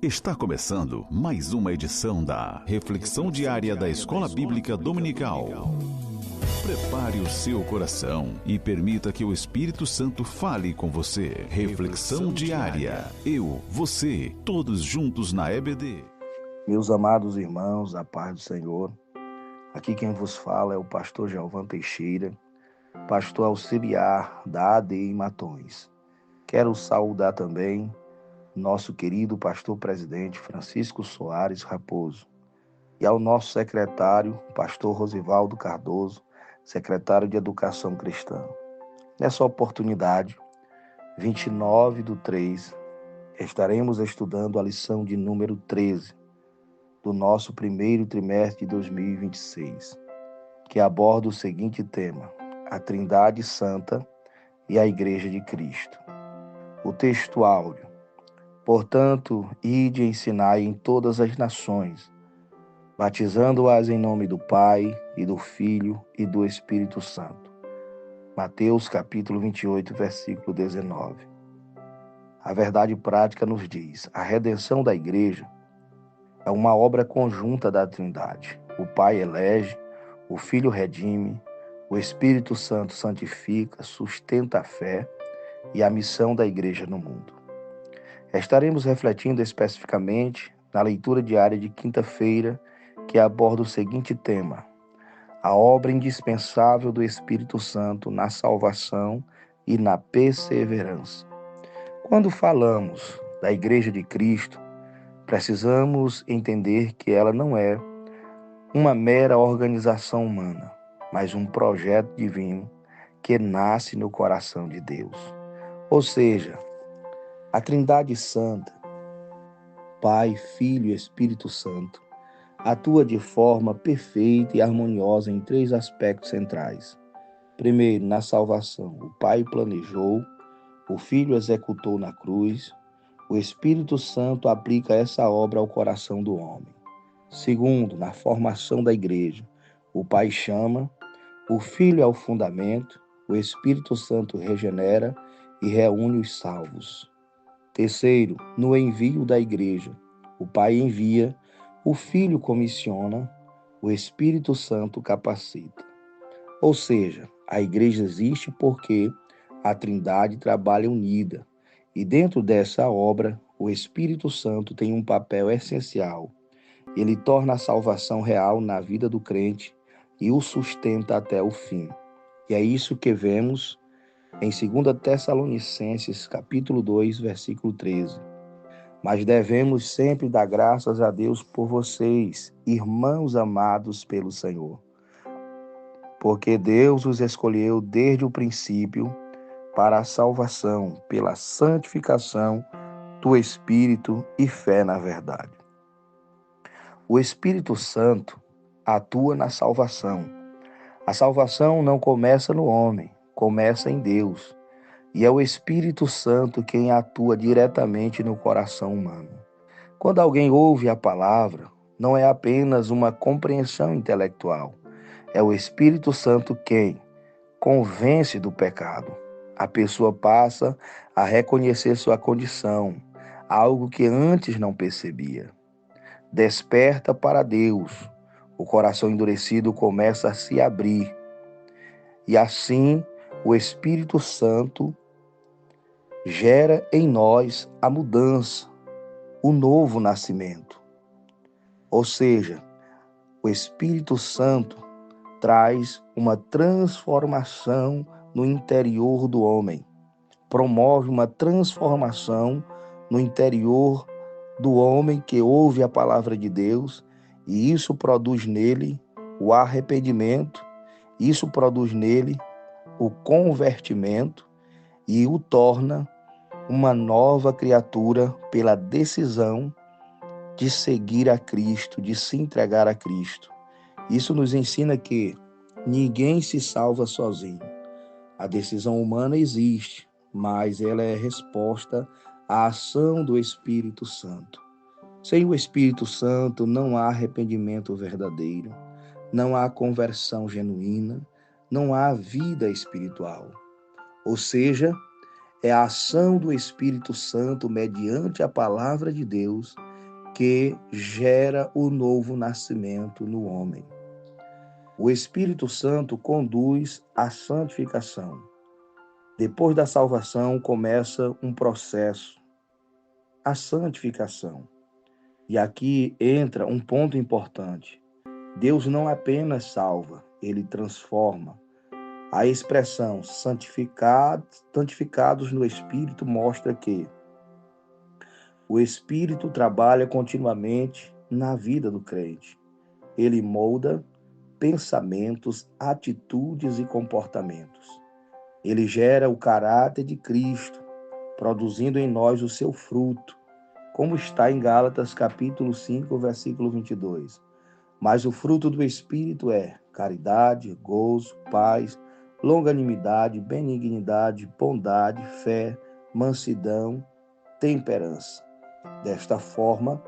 Está começando mais uma edição da Reflexão Diária da Escola Bíblica Dominical. Prepare o seu coração e permita que o Espírito Santo fale com você. Reflexão Diária. Eu, você, todos juntos na EBD. Meus amados irmãos, a paz do Senhor. Aqui quem vos fala é o pastor Gelvan Teixeira, pastor auxiliar da AD em Matões. Quero saudar também nosso querido pastor presidente Francisco Soares Raposo e ao nosso secretário, pastor Rosivaldo Cardoso, secretário de Educação Cristã. Nessa oportunidade, 29/3, estaremos estudando a lição de número 13 do nosso primeiro trimestre de 2026, que aborda o seguinte tema: a Trindade Santa e a Igreja de Cristo. O texto áudio: portanto, ide e ensinai em todas as nações, batizando-as em nome do Pai, e do Filho, e do Espírito Santo. Mateus capítulo 28, versículo 19. A verdade prática nos diz: a redenção da igreja é uma obra conjunta da Trindade. O Pai elege, o Filho redime, o Espírito Santo santifica, sustenta a fé e a missão da igreja no mundo. Estaremos refletindo especificamente na leitura diária de quinta-feira, que aborda o seguinte tema: a obra indispensável do Espírito Santo na salvação e na perseverança. Quando falamos da Igreja de Cristo, precisamos entender que ela não é uma mera organização humana, mas um projeto divino que nasce no coração de Deus. Ou seja, a Trindade Santa, Pai, Filho e Espírito Santo, atua de forma perfeita e harmoniosa em três aspectos centrais. Primeiro, na salvação, o Pai planejou, o Filho executou na cruz, o Espírito Santo aplica essa obra ao coração do homem. Segundo, na formação da igreja, o Pai chama, o Filho é o fundamento, o Espírito Santo regenera e reúne os salvos. Terceiro, no envio da igreja, o Pai envia, o Filho comissiona, o Espírito Santo capacita. Ou seja, a igreja existe porque a Trindade trabalha unida, e dentro dessa obra, o Espírito Santo tem um papel essencial. Ele torna a salvação real na vida do crente e o sustenta até o fim. E é isso que vemos em 2 Tessalonicenses, capítulo 2, versículo 13. Mas devemos sempre dar graças a Deus por vocês, irmãos amados pelo Senhor, porque Deus os escolheu desde o princípio para a salvação, pela santificação do Espírito e fé na verdade. O Espírito Santo atua na salvação. A salvação não começa no homem, começa em Deus. E é o Espírito Santo quem atua diretamente no coração humano. Quando alguém ouve a palavra, não é apenas uma compreensão intelectual. É o Espírito Santo quem convence do pecado. A pessoa passa a reconhecer sua condição, algo que antes não percebia. Desperta para Deus. O coração endurecido começa a se abrir. E assim, o Espírito Santo gera em nós a mudança, o novo nascimento. Ou seja, o Espírito Santo traz uma transformação no interior do homem, promove uma transformação no interior do homem que ouve a palavra de Deus, e isso produz nele o arrependimento, isso produz nele o convertimento e o torna uma nova criatura pela decisão de seguir a Cristo, de se entregar a Cristo. Isso nos ensina que ninguém se salva sozinho. A decisão humana existe, mas ela é resposta à ação do Espírito Santo. Sem o Espírito Santo não há arrependimento verdadeiro, não há conversão genuína, não há vida espiritual. Ou seja, é a ação do Espírito Santo mediante a palavra de Deus que gera o novo nascimento no homem. O Espírito Santo conduz à santificação. Depois da salvação começa um processo, a santificação. E aqui entra um ponto importante. Deus não apenas salva, ele transforma. A expressão santificados no Espírito mostra que o Espírito trabalha continuamente na vida do crente. Ele molda pensamentos, atitudes e comportamentos. Ele gera o caráter de Cristo, produzindo em nós o seu fruto, como está em Gálatas capítulo 5, versículo 22. Mas o fruto do Espírito é caridade, gozo, paz, longanimidade, benignidade, bondade, fé, mansidão, temperança. Desta forma,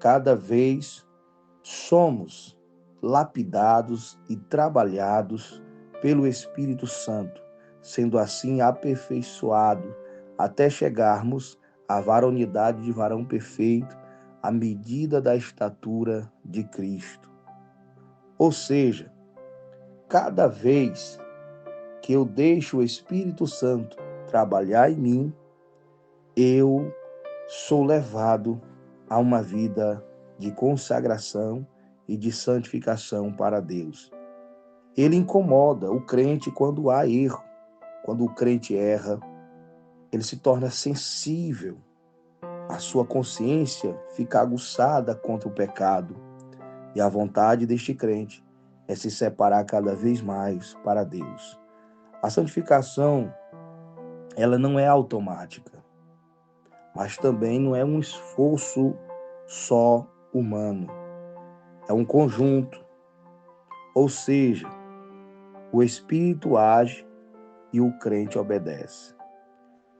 cada vez somos lapidados e trabalhados pelo Espírito Santo, sendo assim aperfeiçoado até chegarmos à varonilidade de varão perfeito, à medida da estatura de Cristo. Ou seja, cada vez que eu deixo o Espírito Santo trabalhar em mim, eu sou levado a uma vida de consagração e de santificação para Deus. Ele incomoda o crente quando há erro. Quando o crente erra, ele se torna sensível. A sua consciência fica aguçada contra o pecado. E a vontade deste crente é se separar cada vez mais para Deus. A santificação, ela não é automática, mas também não é um esforço só humano. É um conjunto. Ou seja, o Espírito age e o crente obedece.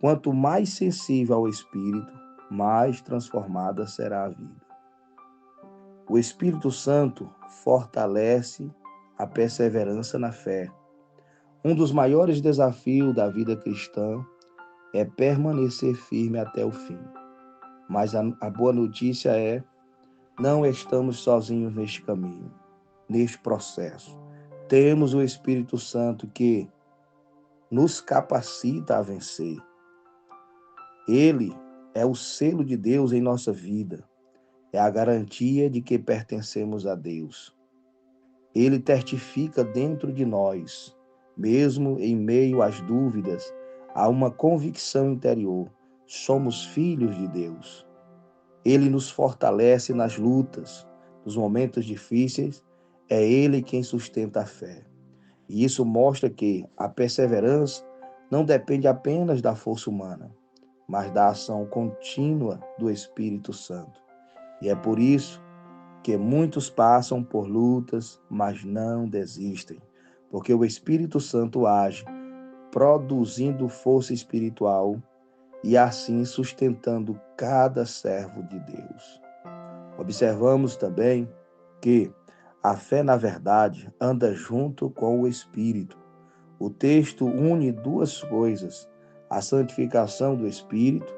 Quanto mais sensível ao Espírito, mais transformada será a vida. O Espírito Santo fortalece a perseverança na fé. Um dos maiores desafios da vida cristã é permanecer firme até o fim. Mas a boa notícia é, não estamos sozinhos neste caminho, neste processo. Temos o Espírito Santo que nos capacita a vencer. Ele é o selo de Deus em nossa vida. É a garantia de que pertencemos a Deus. Ele testifica dentro de nós, mesmo em meio às dúvidas, há uma convicção interior. Somos filhos de Deus. Ele nos fortalece nas lutas, nos momentos difíceis. É Ele quem sustenta a fé. E isso mostra que a perseverança não depende apenas da força humana, mas da ação contínua do Espírito Santo. E é por isso que muitos passam por lutas, mas não desistem, porque o Espírito Santo age, produzindo força espiritual e assim sustentando cada servo de Deus. Observamos também que a fé, na verdade, anda junto com o Espírito. O texto une duas coisas: a santificação do Espírito,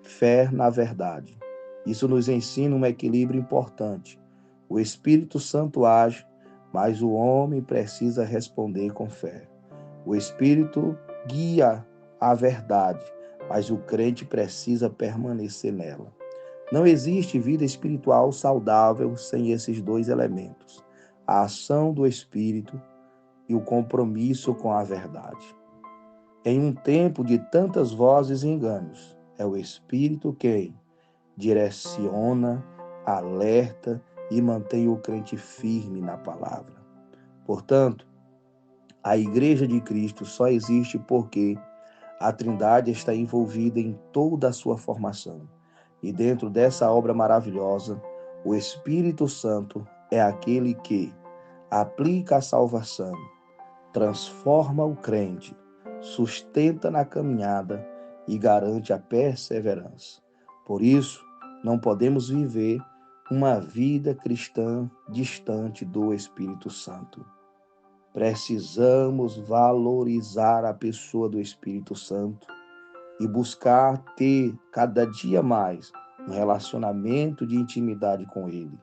fé na verdade. Isso nos ensina um equilíbrio importante. O Espírito Santo age, mas o homem precisa responder com fé. O Espírito guia a verdade, mas o crente precisa permanecer nela. Não existe vida espiritual saudável sem esses dois elementos: a ação do Espírito e o compromisso com a verdade. Em um tempo de tantas vozes e enganos, é o Espírito quem direciona, alerta e mantém o crente firme na palavra. Portanto, a Igreja de Cristo só existe porque a Trindade está envolvida em toda a sua formação. E dentro dessa obra maravilhosa, o Espírito Santo é aquele que aplica a salvação, transforma o crente, sustenta na caminhada e garante a perseverança. Por isso, não podemos viver uma vida cristã distante do Espírito Santo. Precisamos valorizar a pessoa do Espírito Santo e buscar ter cada dia mais um relacionamento de intimidade com Ele.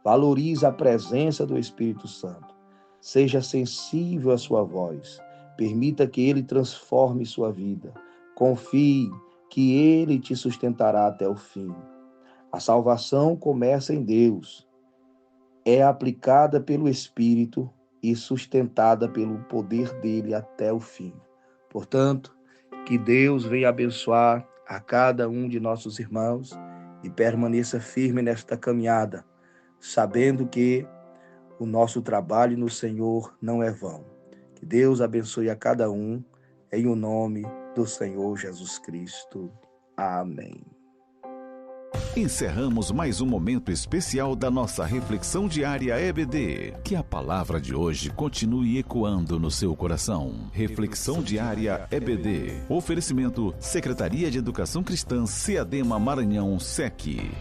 Valorize a presença do Espírito Santo. Seja sensível à sua voz. Permita que Ele transforme sua vida. Confie que Ele te sustentará até o fim. A salvação começa em Deus. É aplicada pelo Espírito e sustentada pelo poder dele até o fim. Portanto, que Deus venha abençoar a cada um de nossos irmãos e permaneça firme nesta caminhada, sabendo que o nosso trabalho no Senhor não é vão. Que Deus abençoe a cada um, em o nome do Senhor Jesus Cristo. Amém. Encerramos mais um momento especial da nossa reflexão diária EBD. Que a palavra de hoje continue ecoando no seu coração. Reflexão diária EBD. Oferecimento Secretaria de Educação Cristã, CEADEMA Maranhão, SEC.